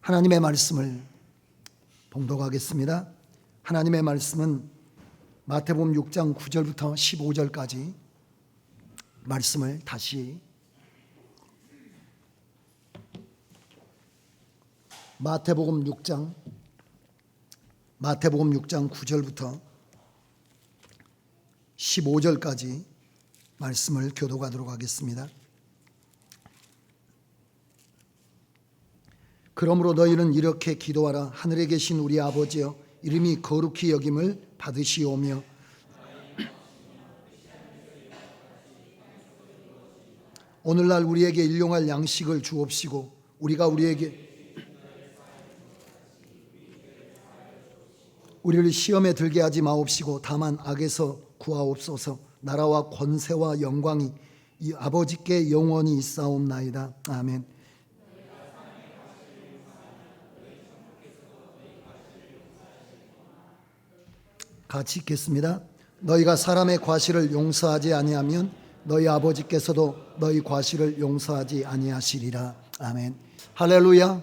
하나님의 말씀을 봉독하겠습니다. 하나님의 말씀은 마태복음 6장 9절부터 15절까지 말씀을 다시 마태복음 6장 9절부터 15절까지 말씀을 교독하도록 하겠습니다. 그러므로 너희는 이렇게 기도하라. 하늘에 계신 우리 아버지여, 이름이 거룩히 여김을 받으시오며 오늘날 우리에게 일용할 양식을 주옵시고 우리를 시험에 들게 하지 마옵시고 다만 악에서 구하옵소서. 나라와 권세와 영광이 이 아버지께 영원히 있사옵나이다. 아멘. 같이 읽겠습니다. 너희가 사람의 과실을 용서하지 아니하면 너희 아버지께서도 너희 과실을 용서하지 아니하시리라. 아멘. 할렐루야.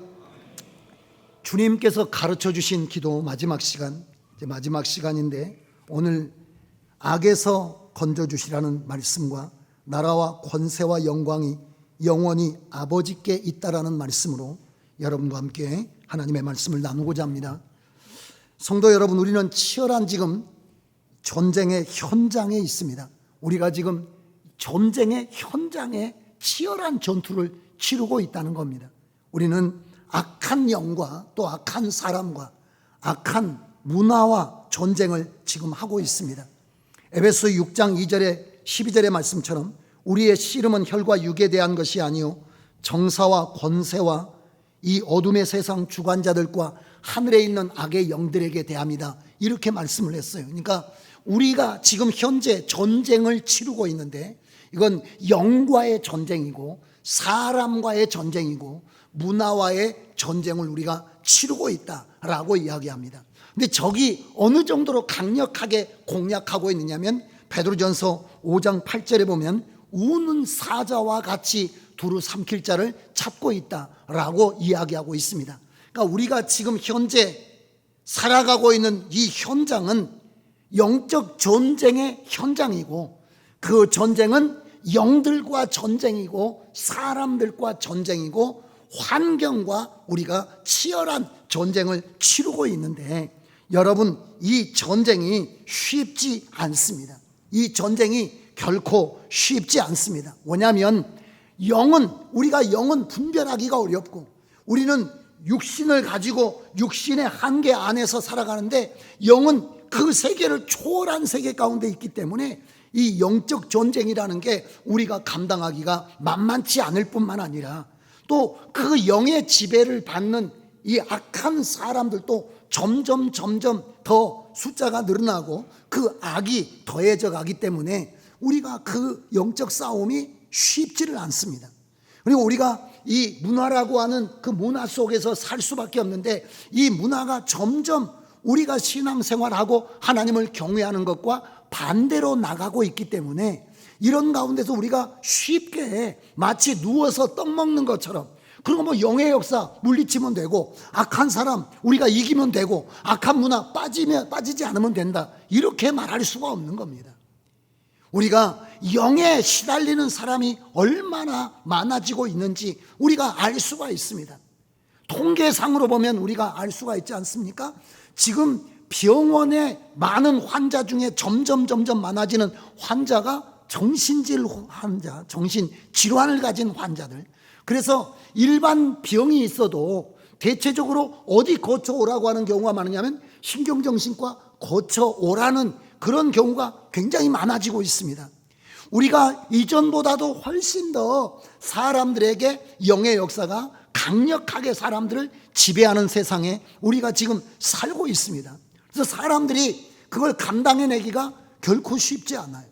주님께서 가르쳐 주신 기도 마지막 시간인데 오늘 악에서 건져주시라는 말씀과 나라와 권세와 영광이 영원히 아버지께 있다라는 말씀으로 여러분과 함께 하나님의 말씀을 나누고자 합니다. 성도 여러분, 우리는 치열한 지금 전쟁의 현장에 있습니다. 우리가 지금 전쟁의 현장에 치열한 전투를 치르고 있다는 겁니다. 우리는 악한 영과 또 악한 사람과 악한 문화와 전쟁을 지금 하고 있습니다. 에베소 6장 2절에 12절의 말씀처럼 우리의 씨름은 혈과 육에 대한 것이 아니요 정사와 권세와 이 어둠의 세상 주관자들과 하늘에 있는 악의 영들에게 대합니다. 이렇게 말씀을 했어요. 그러니까 우리가 지금 현재 전쟁을 치르고 있는데 이건 영과의 전쟁이고 사람과의 전쟁이고 문화와의 전쟁을 우리가 치르고 있다라고 이야기합니다. 근데 적이 어느 정도로 강력하게 공략하고 있느냐면 베드로전서 5장 8절에 보면 우는 사자와 같이 두루 삼킬 자를 찾고 있다라고 이야기하고 있습니다. 그러니까 우리가 지금 현재 살아가고 있는 이 현장은 영적 전쟁의 현장이고 그 전쟁은 영들과 전쟁이고 사람들과 전쟁이고 환경과 우리가 치열한 전쟁을 치르고 있는데 여러분, 이 전쟁이 쉽지 않습니다. 이 전쟁이 결코 쉽지 않습니다. 왜냐하면 우리가 영은 분별하기가 어렵고 우리는 육신을 가지고 육신의 한계 안에서 살아가는데 영은 그 세계를 초월한 세계 가운데 있기 때문에 이 영적 전쟁이라는 게 우리가 감당하기가 만만치 않을 뿐만 아니라 또 그 영의 지배를 받는 이 악한 사람들도 점점 더 숫자가 늘어나고 그 악이 더해져 가기 때문에 우리가 그 영적 싸움이 쉽지를 않습니다. 그리고 우리가 이 문화라고 하는 그 문화 속에서 살 수밖에 없는데 이 문화가 점점 우리가 신앙생활하고 하나님을 경외하는 것과 반대로 나가고 있기 때문에 이런 가운데서 우리가 쉽게 마치 누워서 떡 먹는 것처럼 그리고 뭐 영의 역사 물리치면 되고 악한 사람 우리가 이기면 되고 악한 문화 빠지지 않으면 된다 이렇게 말할 수가 없는 겁니다. 우리가 영에 시달리는 사람이 얼마나 많아지고 있는지 우리가 알 수가 있습니다. 통계상으로 보면 우리가 알 수가 있지 않습니까? 지금 병원에 많은 환자 중에 점점 많아지는 환자가 정신질 환자, 정신질환을 가진 환자들. 그래서 일반 병이 있어도 대체적으로 어디 거쳐오라고 하는 경우가 많으냐면 신경정신과 거쳐오라는 그런 경우가 굉장히 많아지고 있습니다. 우리가 이전보다도 훨씬 더 사람들에게 영의 역사가 강력하게 사람들을 지배하는 세상에 우리가 지금 살고 있습니다. 그래서 사람들이 그걸 감당해내기가 결코 쉽지 않아요.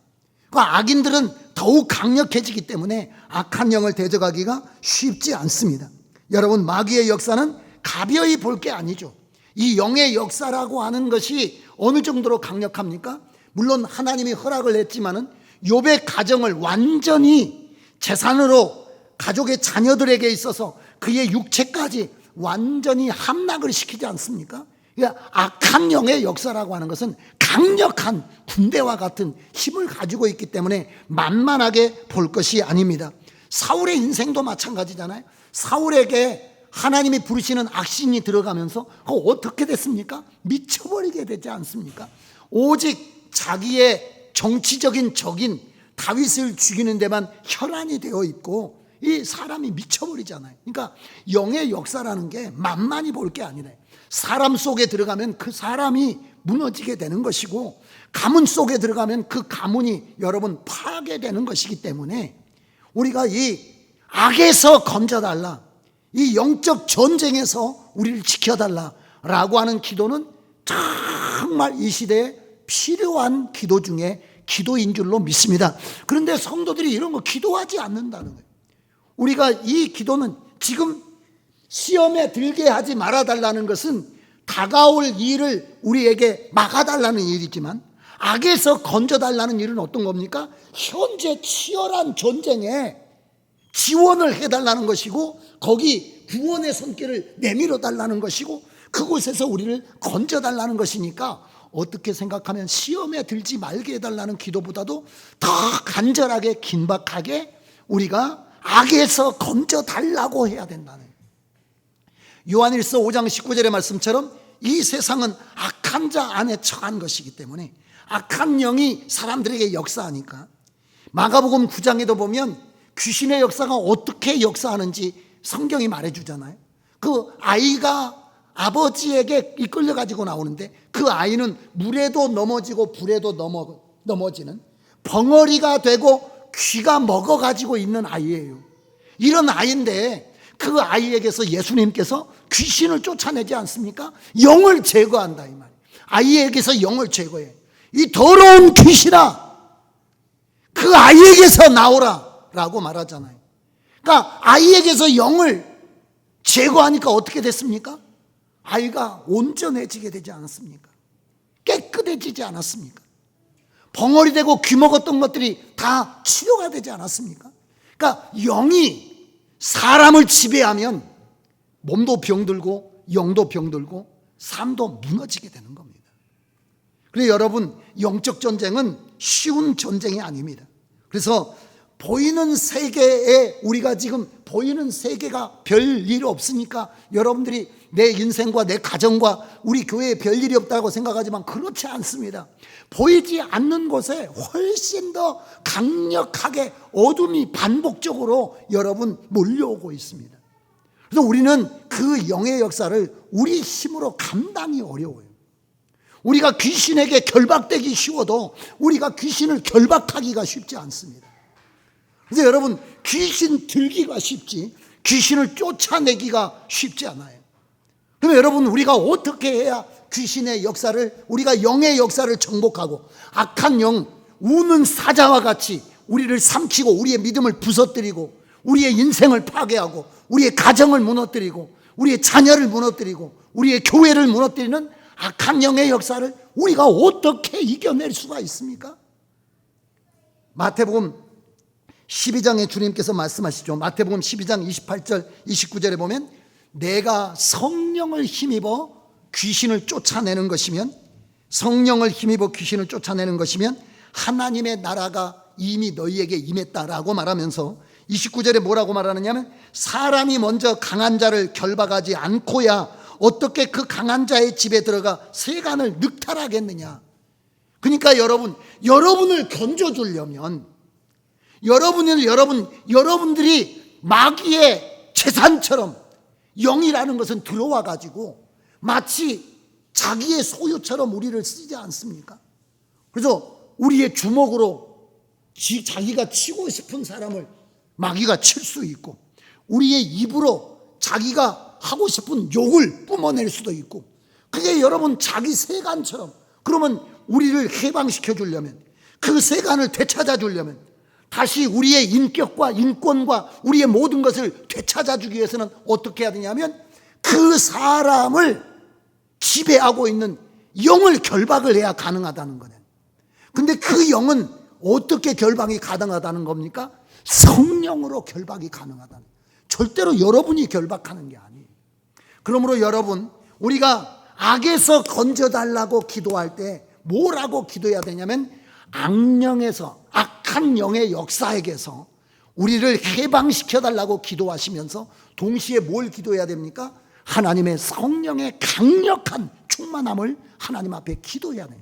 그 악인들은 더욱 강력해지기 때문에 악한 영을 대적하기가 쉽지 않습니다. 여러분, 마귀의 역사는 가벼이 볼 게 아니죠. 이 영의 역사라고 하는 것이 어느 정도로 강력합니까? 물론 하나님이 허락을 했지만은 욥의 가정을 완전히 재산으로 가족의 자녀들에게 있어서 그의 육체까지 완전히 함락을 시키지 않습니까? 그러니까 악한 영의 역사라고 하는 것은 강력한 군대와 같은 힘을 가지고 있기 때문에 만만하게 볼 것이 아닙니다. 사울의 인생도 마찬가지잖아요. 사울에게 하나님이 부르시는 악신이 들어가면서 어떻게 됐습니까? 미쳐버리게 되지 않습니까? 오직 자기의 정치적인 적인 다윗을 죽이는 데만 혈안이 되어 있고 이 사람이 미쳐버리잖아요. 그러니까 영의 역사라는 게 만만히 볼 게 아니라 사람 속에 들어가면 그 사람이 무너지게 되는 것이고 가문 속에 들어가면 그 가문이 여러분 파괴되는 것이기 때문에 우리가 이 악에서 건져달라, 이 영적 전쟁에서 우리를 지켜달라라고 하는 기도는 정말 이 시대에 필요한 기도 중에 기도인 줄로 믿습니다. 그런데 성도들이 이런 거 기도하지 않는다는 거예요. 우리가 이 기도는 지금 시험에 들게 하지 말아달라는 것은 다가올 일을 우리에게 막아달라는 일이지만 악에서 건져달라는 일은 어떤 겁니까? 현재 치열한 전쟁에 지원을 해달라는 것이고 거기 구원의 손길을 내밀어 달라는 것이고 그곳에서 우리를 건져달라는 것이니까 어떻게 생각하면 시험에 들지 말게 해달라는 기도보다도 더 간절하게 긴박하게 우리가 악에서 건져달라고 해야 된다는 거예요. 요한일서 5장 19절의 말씀처럼 이 세상은 악한 자 안에 처한 것이기 때문에 악한 영이 사람들에게 역사하니까 마가복음 9장에도 보면 귀신의 역사가 어떻게 역사하는지 성경이 말해주잖아요. 그 아이가 아버지에게 이끌려 가지고 나오는데 그 아이는 물에도 넘어지고 불에도 넘어지는 벙어리가 되고 귀가 먹어 가지고 있는 아이예요. 이런 아이인데 그 아이에게서 예수님께서 귀신을 쫓아내지 않습니까? 영을 제거한다 이 말이에요. 아이에게서 영을 제거해. 이 더러운 귀신아, 그 아이에게서 나오라 라고 말하잖아요. 그러니까 아이에게서 영을 제거하니까 어떻게 됐습니까? 아이가 온전해지게 되지 않았습니까? 깨끗해지지 않았습니까? 벙어리 되고 귀 먹었던 것들이 다 치료가 되지 않았습니까? 그러니까 영이 사람을 지배하면 몸도 병들고 영도 병들고 삶도 무너지게 되는 겁니다. 그래서 여러분, 영적 전쟁은 쉬운 전쟁이 아닙니다. 그래서 보이는 세계에 우리가 지금 보이는 세계가 별일 없으니까 여러분들이 내 인생과 내 가정과 우리 교회에 별일이 없다고 생각하지만 그렇지 않습니다. 보이지 않는 곳에 훨씬 더 강력하게 어둠이 반복적으로 여러분 몰려오고 있습니다. 그래서 우리는 그 영의 역사를 우리 힘으로 감당이 어려워요. 우리가 귀신에게 결박되기 쉬워도 우리가 귀신을 결박하기가 쉽지 않습니다. 그래서 여러분, 귀신 들기가 쉽지 귀신을 쫓아내기가 쉽지 않아요. 그러면 여러분, 우리가 어떻게 해야 귀신의 역사를, 우리가 영의 역사를 정복하고 악한 영, 우는 사자와 같이 우리를 삼키고 우리의 믿음을 부서뜨리고 우리의 인생을 파괴하고 우리의 가정을 무너뜨리고 우리의 자녀를 무너뜨리고 우리의 교회를 무너뜨리는 악한 영의 역사를 우리가 어떻게 이겨낼 수가 있습니까? 마태복음 12장에 주님께서 말씀하시죠. 마태복음 12장 28절 29절에 보면 내가 성령을 힘입어 귀신을 쫓아내는 것이면, 성령을 힘입어 귀신을 쫓아내는 것이면 하나님의 나라가 이미 너희에게 임했다라고 말하면서 29절에 뭐라고 말하느냐면 사람이 먼저 강한 자를 결박하지 않고야 어떻게 그 강한 자의 집에 들어가 세간을 늑탈하겠느냐. 그러니까 여러분을 건져주려면 여러분들이 마귀의 재산처럼 영이라는 것은 들어와 가지고 마치 자기의 소유처럼 우리를 쓰지 않습니까? 그래서 우리의 주먹으로 자기가 치고 싶은 사람을 마귀가 칠 수 있고 우리의 입으로 자기가 하고 싶은 욕을 뿜어낼 수도 있고 그게 여러분 자기 세간처럼. 그러면 우리를 해방시켜 주려면, 그 세간을 되찾아 주려면, 다시 우리의 인격과 인권과 우리의 모든 것을 되찾아 주기 위해서는 어떻게 해야 되냐면 그 사람을 지배하고 있는 영을 결박을 해야 가능하다는 거예요. 근데 그 영은 어떻게 결박이 가능하다는 겁니까? 성령으로 결박이 가능하다는 거예요. 절대로 여러분이 결박하는 게 아니에요. 그러므로 여러분, 우리가 악에서 건져달라고 기도할 때 뭐라고 기도해야 되냐면, 악령에서, 악한 영의 역사에게서 우리를 해방시켜달라고 기도하시면서 동시에 뭘 기도해야 됩니까? 하나님의 성령의 강력한 충만함을 하나님 앞에 기도해야 돼요.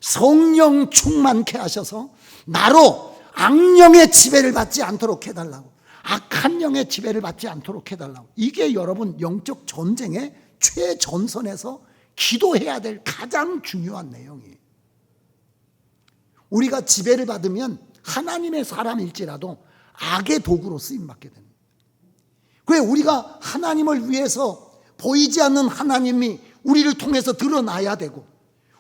성령 충만케 하셔서 나로 악령의 지배를 받지 않도록 해달라고, 악한 영의 지배를 받지 않도록 해달라고. 이게 여러분 영적 전쟁의 최전선에서 기도해야 될 가장 중요한 내용이에요. 우리가 지배를 받으면 하나님의 사람일지라도 악의 도구로 쓰임받게 됩니다. 왜? 우리가 하나님을 위해서 보이지 않는 하나님이 우리를 통해서 드러나야 되고,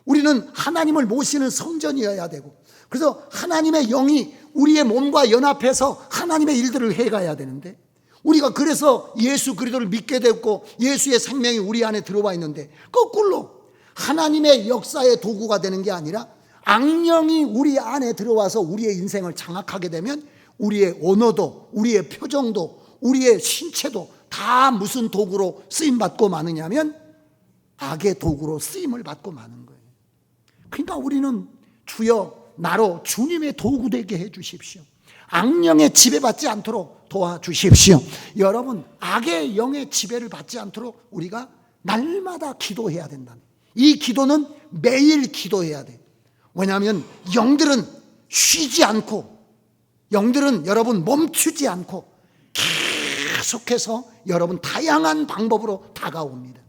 우리는 하나님을 모시는 성전이어야 되고, 그래서 하나님의 영이 우리의 몸과 연합해서 하나님의 일들을 해가야 되는데, 우리가 그래서 예수 그리스도를 믿게 됐고 예수의 생명이 우리 안에 들어와 있는데, 거꾸로 하나님의 역사의 도구가 되는 게 아니라 악령이 우리 안에 들어와서 우리의 인생을 장악하게 되면 우리의 언어도, 우리의 표정도, 우리의 신체도 다 무슨 도구로 쓰임받고 마느냐면 악의 도구로 쓰임을 받고 마는 거예요. 그러니까 우리는 주여 나로 주님의 도구 되게 해 주십시오. 악령의 지배받지 않도록 도와주십시오. 여러분, 악의 영의 지배를 받지 않도록 우리가 날마다 기도해야 된다. 이 기도는 매일 기도해야 돼요. 왜냐하면 영들은 쉬지 않고, 영들은 여러분 멈추지 않고 계속해서 여러분 다양한 방법으로 다가옵니다.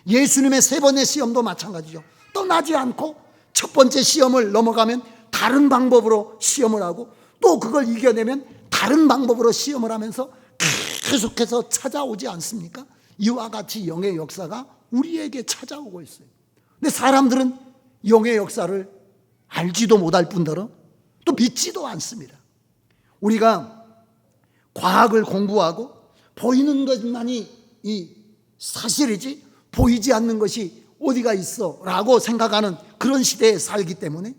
예수님의 3번의 시험도 마찬가지죠. 떠나지 않고 첫 번째 시험을 넘어가면 다른 방법으로 시험을 하고, 또 그걸 이겨내면 다른 방법으로 시험을 하면서 계속해서 찾아오지 않습니까? 이와 같이 영의 역사가 우리에게 찾아오고 있어요. 근데 사람들은 영의 역사를 알지도 못할 뿐더러 또 믿지도 않습니다. 우리가 과학을 공부하고 보이는 것만이 이 사실이지 보이지 않는 것이 어디가 있어 라고 생각하는 그런 시대에 살기 때문에,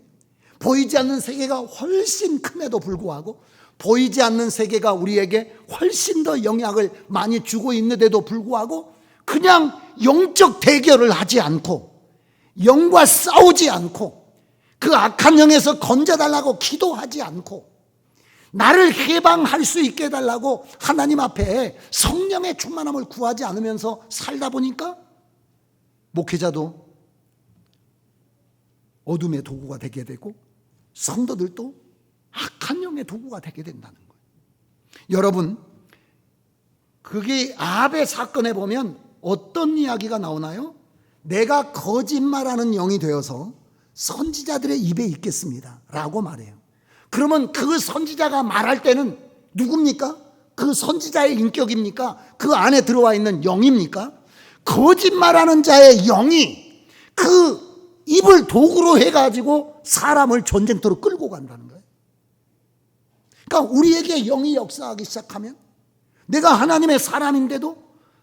보이지 않는 세계가 훨씬 큼에도 불구하고, 보이지 않는 세계가 우리에게 훨씬 더 영향을 많이 주고 있는데도 불구하고 그냥 영적 대결을 하지 않고, 영과 싸우지 않고, 그 악한 영에서 건져달라고 기도하지 않고, 나를 해방할 수 있게 해달라고 하나님 앞에 성령의 충만함을 구하지 않으면서 살다 보니까 목회자도 어둠의 도구가 되게 되고 성도들도 악한 영의 도구가 되게 된다는 거예요. 여러분, 그게 아합의 사건에 보면 어떤 이야기가 나오나요? 내가 거짓말하는 영이 되어서 선지자들의 입에 있겠습니다 라고 말해요. 그러면 그 선지자가 말할 때는 누굽니까? 그 선지자의 인격입니까? 그 안에 들어와 있는 영입니까? 거짓말하는 자의 영이 그 입을 도구로 해가지고 사람을 전쟁터로 끌고 간다는 거예요. 그러니까 우리에게 영이 역사하기 시작하면 내가 하나님의 사람인데도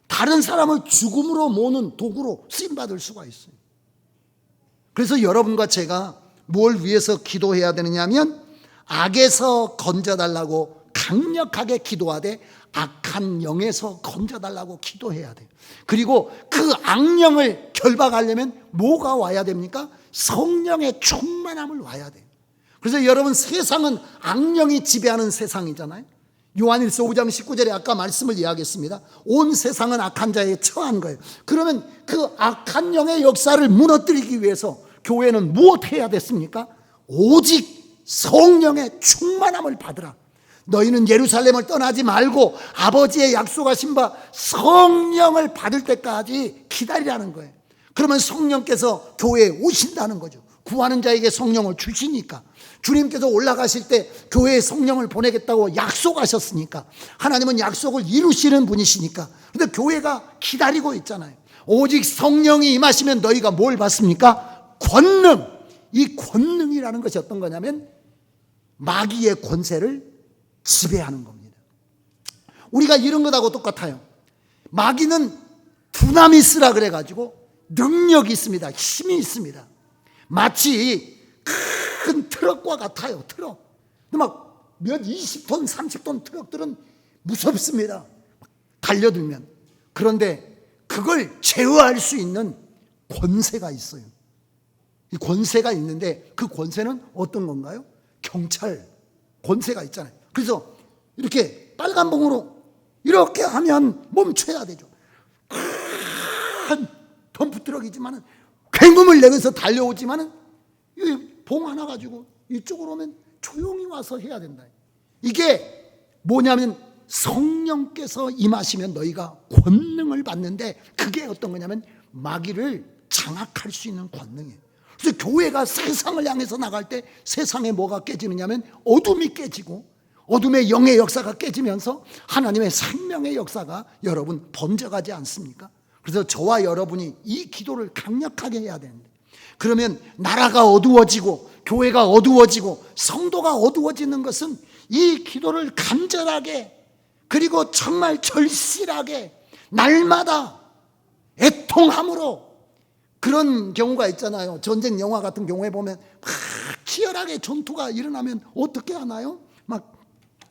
다른 사람을 죽음으로 모는 도구로 쓰임받을 수가 있어요. 그래서 여러분과 제가 뭘 위해서 기도해야 되느냐 하면, 악에서 건져달라고 강력하게 기도하되 악한 영에서 건져달라고 기도해야 돼요. 그리고 그 악령을 결박하려면 뭐가 와야 됩니까? 성령의 충만함을 와야 돼요. 그래서 여러분, 세상은 악령이 지배하는 세상이잖아요. 요한일서 5장 19절에 아까 말씀을 이야기했습니다. 온 세상은 악한 자에 처한 거예요. 그러면 그 악한 영의 역사를 무너뜨리기 위해서 교회는 무엇해야 됐습니까? 오직 성령의 충만함을 받으라. 너희는 예루살렘을 떠나지 말고 아버지의 약속하신 바 성령을 받을 때까지 기다리라는 거예요. 그러면 성령께서 교회에 오신다는 거죠. 구하는 자에게 성령을 주시니까. 주님께서 올라가실 때 교회에 성령을 보내겠다고 약속하셨으니까, 하나님은 약속을 이루시는 분이시니까. 그런데 교회가 기다리고 있잖아요. 오직 성령이 임하시면 너희가 뭘 받습니까? 권능. 이 권능이라는 것이 어떤 거냐면 마귀의 권세를 지배하는 겁니다. 우리가 이런 것하고 똑같아요. 마귀는 두나미스라 그래가지고 능력이 있습니다. 힘이 있습니다. 마치 큰 트럭과 같아요. 트럭. 막 몇 20톤 30톤 트럭들은 무섭습니다. 달려들면. 그런데 그걸 제어할 수 있는 권세가 있어요. 이 권세가 있는데 그 권세는 어떤 건가요? 경찰 권세가 있잖아요. 그래서 이렇게 빨간봉으로 이렇게 하면 멈춰야 되죠. 큰 덤프트럭이지만은 굉음을 내면서 달려오지만은 이 봉 하나 가지고 이쪽으로 오면 조용히 와서 해야 된다. 이게 뭐냐면 성령께서 임하시면 너희가 권능을 받는데, 그게 어떤 거냐면 마귀를 장악할 수 있는 권능이에요. 그래서 교회가 세상을 향해서 나갈 때 세상에 뭐가 깨지느냐면 어둠이 깨지고, 어둠의 영의 역사가 깨지면서 하나님의 생명의 역사가 여러분 번져가지 않습니까? 그래서 저와 여러분이 이 기도를 강력하게 해야 되는데, 그러면 나라가 어두워지고 교회가 어두워지고 성도가 어두워지는 것은 이 기도를 간절하게, 그리고 정말 절실하게 날마다 애통함으로, 그런 경우가 있잖아요. 전쟁 영화 같은 경우에 보면 막 치열하게 전투가 일어나면 어떻게 하나요? 막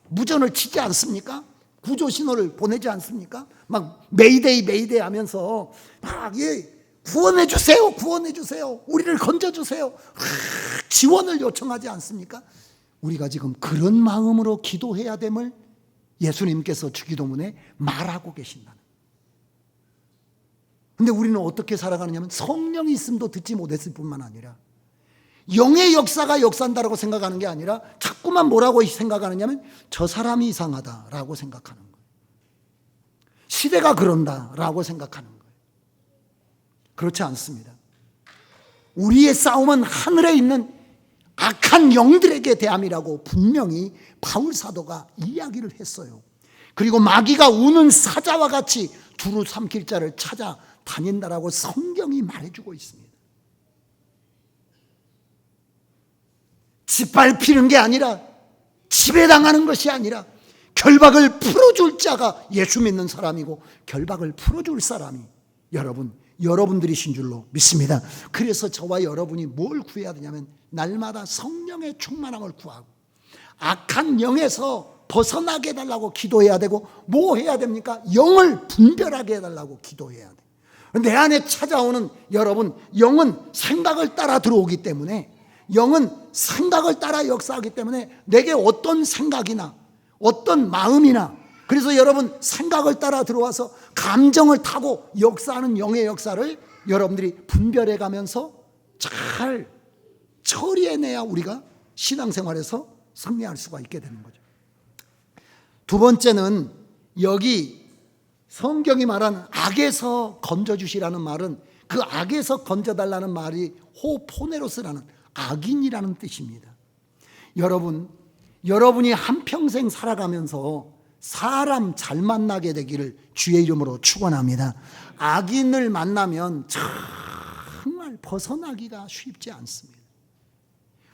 무전을 치지 않습니까? 구조 신호를 보내지 않습니까? 막 메이데이 메이데이 하면서 막 구원해 주세요, 구원해 주세요, 우리를 건져 주세요, 지원을 요청하지 않습니까? 우리가 지금 그런 마음으로 기도해야 됨을 예수님께서 주기도문에 말하고 계신다는. 근데 우리는 어떻게 살아가느냐면 성령이 있음도 듣지 못했을 뿐만 아니라 영의 역사가 역사한다라고 생각하는 게 아니라 자꾸만 뭐라고 생각하느냐면 저 사람이 이상하다라고 생각하는 거예요. 시대가 그런다라고 생각하는 거예요. 그렇지 않습니다. 우리의 싸움은 하늘에 있는 악한 영들에게 대함이라고 분명히 바울 사도가 이야기를 했어요. 그리고 마귀가 우는 사자와 같이 두루 삼킬 자를 찾아 다닌다라고 성경이 말해주고 있습니다. 짓밟히는 게 아니라, 지배당하는 것이 아니라 결박을 풀어줄 자가 예수 믿는 사람이고, 결박을 풀어줄 사람이 여러분들이신 줄로 믿습니다. 그래서 저와 여러분이 뭘 구해야 되냐면 날마다 성령의 충만함을 구하고 악한 영에서 벗어나게 해달라고 기도해야 되고, 뭐 해야 됩니까? 영을 분별하게 해달라고 기도해야 돼요. 내 안에 찾아오는 여러분, 영은 생각을 따라 들어오기 때문에, 영은 생각을 따라 역사하기 때문에 내게 어떤 생각이나 어떤 마음이나, 그래서 여러분 생각을 따라 들어와서 감정을 타고 역사하는 영의 역사를 여러분들이 분별해 가면서 잘 처리해내야 우리가 신앙생활에서 승리할 수가 있게 되는 거죠. 두 번째는 여기 성경이 말하는 악에서 건져주시라는 말은, 그 악에서 건져달라는 말이 호포네로스라는 악인이라는 뜻입니다. 여러분이 한평생 살아가면서 사람 잘 만나게 되기를 주의 이름으로 축원합니다. 악인을 만나면 정말 벗어나기가 쉽지 않습니다.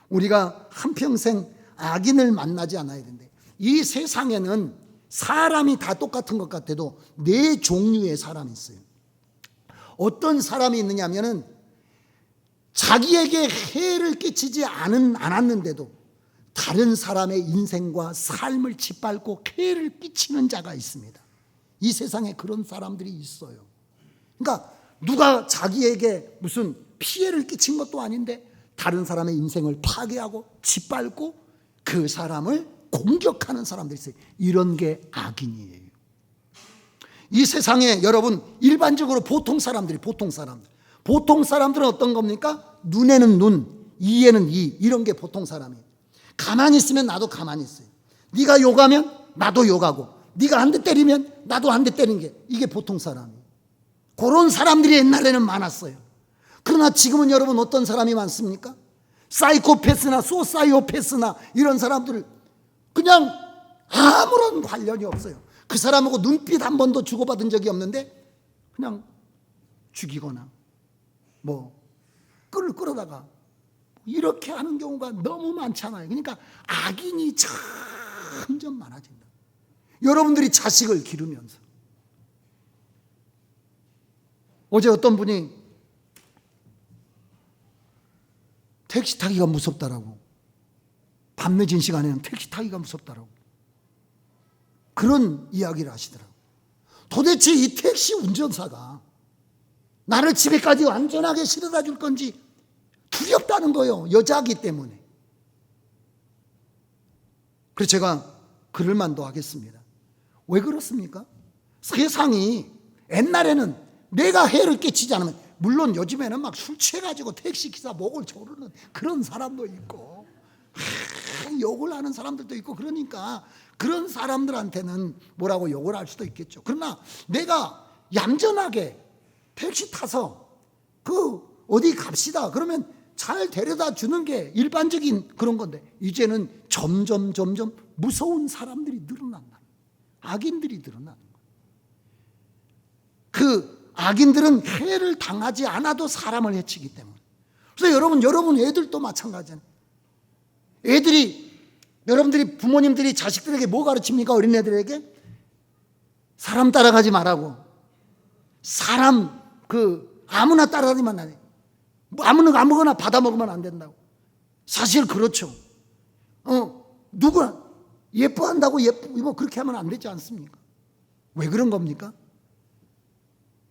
우리가 한평생 악인을 만나지 않아야 되는데, 이 세상에는 사람이 다 똑같은 것 같아도 네 종류의 사람이 있어요. 어떤 사람이 있느냐면은 자기에게 해를 끼치지 않았는데도 다른 사람의 인생과 삶을 짓밟고 해를 끼치는 자가 있습니다. 이 세상에 그런 사람들이 있어요. 그러니까 누가 자기에게 무슨 피해를 끼친 것도 아닌데 다른 사람의 인생을 파괴하고 짓밟고 그 사람을 공격하는 사람들이 있어요. 이런 게 악인이에요. 이 세상에 여러분 일반적으로 보통 사람들은 어떤 겁니까? 눈에는 눈, 이에는 이, 이런 게 보통 사람이에요. 가만히 있으면 나도 가만히 있어요. 네가 욕하면 나도 욕하고, 네가 한 대 때리면 나도 한 대 때리는 게, 이게 보통 사람이에요. 그런 사람들이 옛날에는 많았어요. 그러나 지금은 여러분 어떤 사람이 많습니까? 사이코패스나 소사이오패스나 이런 사람들을 그냥 아무런 관련이 없어요. 그 사람하고 눈빛 한 번도 주고받은 적이 없는데 그냥 죽이거나 뭐 끌어다가 이렇게 하는 경우가 너무 많잖아요. 그러니까 악인이 점점 많아진다. 여러분들이 자식을 기르면서, 어제 어떤 분이 택시 타기가 무섭다라고, 밤늦은 시간에는 택시 타기가 무섭다라고 그런 이야기를 하시더라고요. 도대체 이 택시 운전사가 나를 집에까지 안전하게 실어다 줄 건지 두렵다는 거예요. 여자이기 때문에. 그래서 제가 그럴 만도 하겠습니다. 왜 그렇습니까? 세상이 옛날에는 내가 해를 끼치지 않으면, 물론 요즘에는 막 술 취해가지고 택시기사 목을 조르는 그런 사람도 있고 욕을 하는 사람들도 있고, 그러니까 그런 사람들한테는 뭐라고 욕을 할 수도 있겠죠. 그러나 내가 얌전하게 택시 타서 어디 갑시다 그러면 잘 데려다 주는 게 일반적인 그런 건데, 이제는 점점 무서운 사람들이 늘어난다. 악인들이 늘어나는 거예요. 그 악인들은 해를 당하지 않아도 사람을 해치기 때문에. 그래서 여러분 애들도 마찬가지잖아요. 여러분들이 부모님들이 자식들에게 뭐 가르칩니까? 어린애들에게 사람 따라가지 말라고. 사람 아무나 따라가지만 안 해. 아무거나 받아 먹으면 안 된다고. 사실 그렇죠. 누가 예뻐한다고 뭐 그렇게 하면 안 되지 않습니까? 왜 그런 겁니까?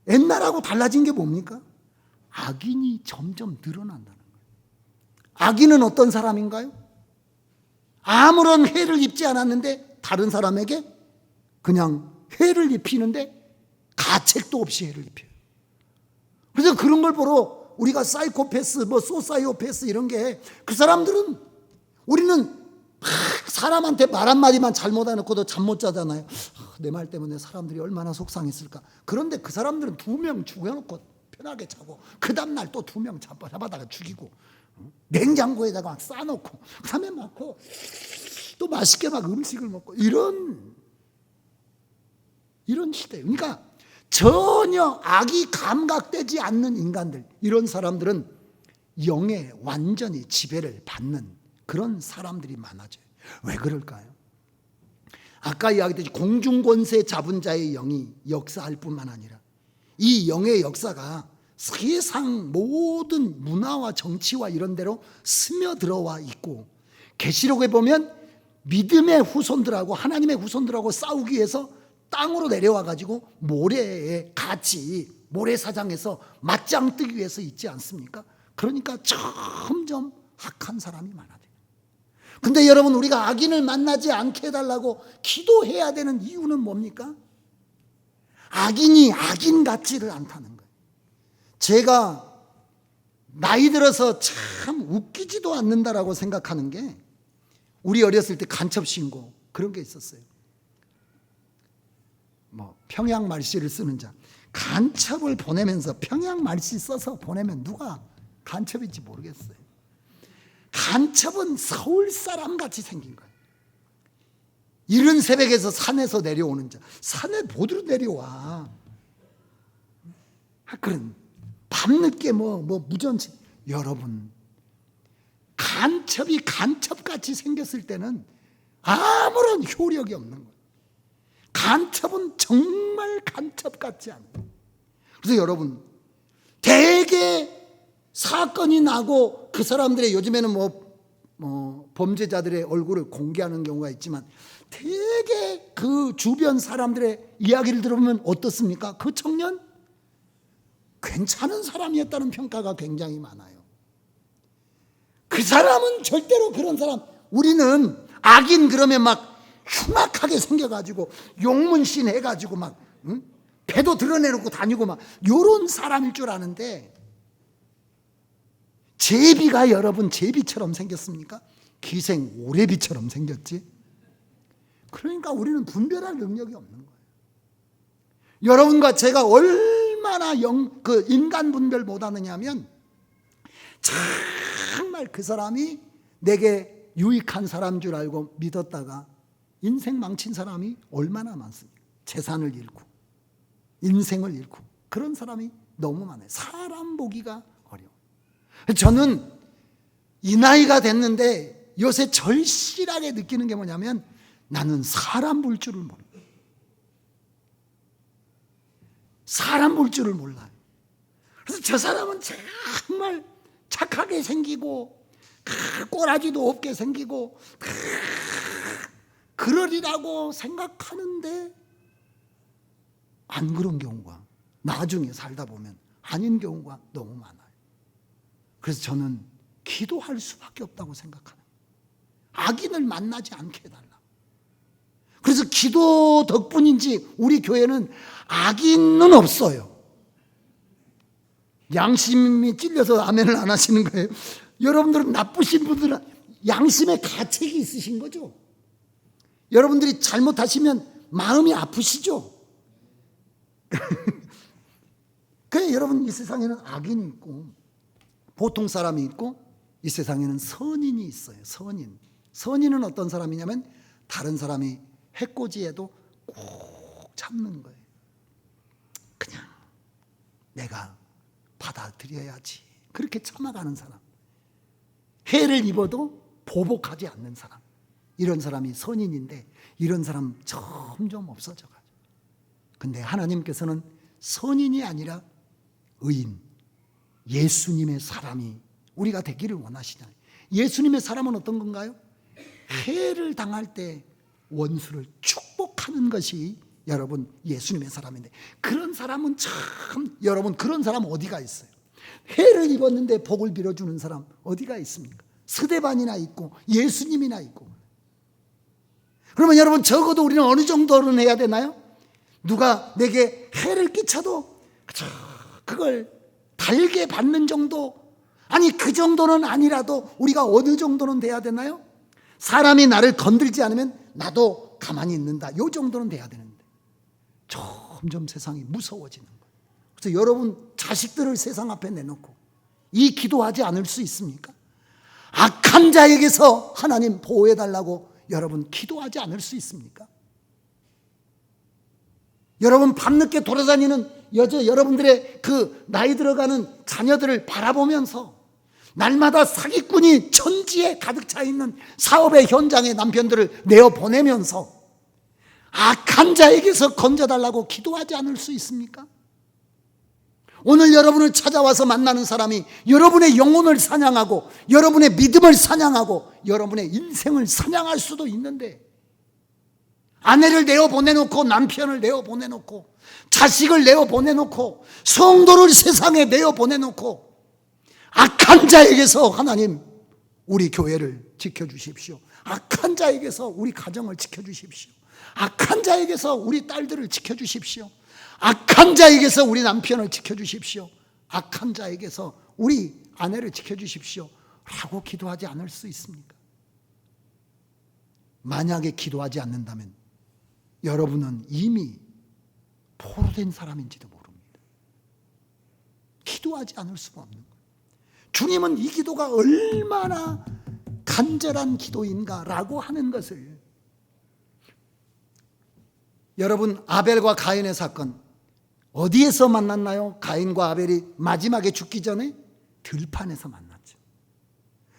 옛날하고 달라진 게 뭡니까? 악인이 점점 늘어난다는 거예요. 악인은 어떤 사람인가요? 아무런 해를 입지 않았는데 다른 사람에게 그냥 해를 입히는데 가책도 없이 해를 입혀요. 그래서 그런 걸 보러 우리가 사이코패스, 소사이오패스 이런 게, 그 사람들은, 우리는 사람한테 말 한마디만 잘못 해놓고도 잠 못 자잖아요. 내 말 때문에 사람들이 얼마나 속상했을까. 그런데 그 사람들은 2명 죽여놓고 편하게 자고, 그 다음날 또 2명 잡아다가 죽이고, 냉장고에다가 막 싸놓고, 그 다음에 막고 또 맛있게 막 음식을 먹고, 이런 시대예요. 그러니까 전혀 악이 감각되지 않는 인간들, 이런 사람들은 영에 완전히 지배를 받는 그런 사람들이 많아져요. 왜 그럴까요? 아까 이야기했듯이 공중권세 잡은 자의 영이 역사할 뿐만 아니라 이 영의 역사가 세상 모든 문화와 정치와 이런 데로 스며들어와 있고, 계시록에 보면 믿음의 후손들하고 하나님의 후손들하고 싸우기 위해서 땅으로 내려와 가지고 모래에 같이 모래사장에서 맞짱 뜨기 위해서 있지 않습니까? 그러니까 점점 악한 사람이 많아져요. 근데 여러분, 우리가 악인을 만나지 않게 해달라고 기도해야 되는 이유는 뭡니까? 악인이 악인 같지를 않다는 거예요. 제가 나이 들어서 참 웃기지도 않는다라고 생각하는 게, 우리 어렸을 때 간첩신고 그런 게 있었어요. 평양 말씨를 쓰는 자, 간첩을 보내면서 평양 말씨 써서 보내면 누가 간첩인지 모르겠어요. 간첩은 서울 사람 같이 생긴 거예요. 이른 새벽에서 산에서 내려오는 자, 산에 보드로 내려와. 그런 밤늦게 무전치. 여러분, 간첩이 간첩같이 생겼을 때는 아무런 효력이 없는 거예요. 간첩은 정말 간첩 같지 않아요. 그래서 여러분, 대개 사건이 나고 그 사람들의, 요즘에는 범죄자들의 얼굴을 공개하는 경우가 있지만, 대개 그 주변 사람들의 이야기를 들어보면 어떻습니까? 그 청년 괜찮은 사람이었다는 평가가 굉장히 많아요. 그 사람은 절대로 그런 사람, 우리는 악인 그러면 막 흉악하게 생겨가지고 용문신 해가지고 막 배도 드러내놓고 다니고 막 요런 사람일 줄 아는데, 제비가 여러분 제비처럼 생겼습니까? 기생 오래비처럼 생겼지. 그러니까 우리는 분별할 능력이 없는 거예요. 여러분과 제가 얼마나 인간 분별 못하느냐 하면, 정말 그 사람이 내게 유익한 사람인 줄 알고 믿었다가 인생 망친 사람이 얼마나 많습니까? 재산을 잃고 인생을 잃고, 그런 사람이 너무 많아요. 사람 보기가 어려워. 저는 이 나이가 됐는데 요새 절실하게 느끼는 게 뭐냐면, 나는 사람 볼 줄을 몰라요. 사람 볼 줄을 몰라요. 그래서 저 사람은 정말 착하게 생기고 꼬라지도 없게 생기고 그러리라고 생각하는데 안 그런 경우가 나중에 살다 보면 아닌 경우가 너무 많아요. 그래서 저는 기도할 수밖에 없다고 생각하는 거예요. 악인을 만나지 않게 해달라. 그래서 기도 덕분인지 우리 교회는 악인은 없어요. 양심이 찔려서 아멘을 안 하시는 거예요. 여러분들은 나쁘신 분들은 양심의 가책이 있으신 거죠. 여러분들이 잘못하시면 마음이 아프시죠. 그래, 여러분, 이 세상에는 악인이 있고 보통 사람이 있고 이 세상에는 선인이 있어요. 선인은 어떤 사람이냐면 다른 사람이 해코지해도 꼭 참는 거예요. 그냥 내가 받아들여야지, 그렇게 참아가는 사람. 해를 입어도 보복하지 않는 사람, 이런 사람이 선인인데 이런 사람 점점 없어져가지고. 근데 하나님께서는 선인이 아니라 의인, 예수님의 사람이 우리가 되기를 원하시잖아요. 예수님의 사람은 어떤 건가요? 해를 당할 때 원수를 축복하는 것이 여러분 예수님의 사람인데, 그런 사람은 참, 여러분, 그런 사람 어디가 있어요? 해를 입었는데 복을 빌어주는 사람 어디가 있습니까? 스데반이나 있고 예수님이나 있고. 그러면 여러분, 적어도 우리는 어느 정도는 해야 되나요? 누가 내게 해를 끼쳐도 그걸 달게 받는 정도, 아니 그 정도는 아니라도 우리가 어느 정도는 돼야 되나요? 사람이 나를 건들지 않으면 나도 가만히 있는다, 이 정도는 돼야 되는데 점점 세상이 무서워지는 거예요. 그래서 여러분 자식들을 세상 앞에 내놓고 이 기도하지 않을 수 있습니까? 악한 자에게서 하나님 보호해달라고 여러분 기도하지 않을 수 있습니까? 여러분 밤늦게 돌아다니는 여러분들의 그 나이 들어가는 자녀들을 바라보면서 날마다 사기꾼이 천지에 가득 차 있는 사업의 현장에 남편들을 내어보내면서 악한 자에게서 건져달라고 기도하지 않을 수 있습니까? 오늘 여러분을 찾아와서 만나는 사람이 여러분의 영혼을 사냥하고 여러분의 믿음을 사냥하고 여러분의 인생을 사냥할 수도 있는데, 아내를 내어보내놓고 남편을 내어보내놓고 자식을 내어보내놓고 성도를 세상에 내어보내놓고 악한 자에게서 하나님 우리 교회를 지켜주십시오. 악한 자에게서 우리 가정을 지켜주십시오. 악한 자에게서 우리 딸들을 지켜주십시오. 악한 자에게서 우리 남편을 지켜주십시오. 악한 자에게서 우리 아내를 지켜주십시오 라고 기도하지 않을 수 있습니까? 만약에 기도하지 않는다면 여러분은 이미 포로된 사람인지도 모릅니다. 기도하지 않을 수가 없는 거예요. 주님은 이 기도가 얼마나 간절한 기도인가라고 하는 것을, 여러분 아벨과 가인의 사건 어디에서 만났나요? 가인과 아벨이 마지막에 죽기 전에 들판에서 만났죠.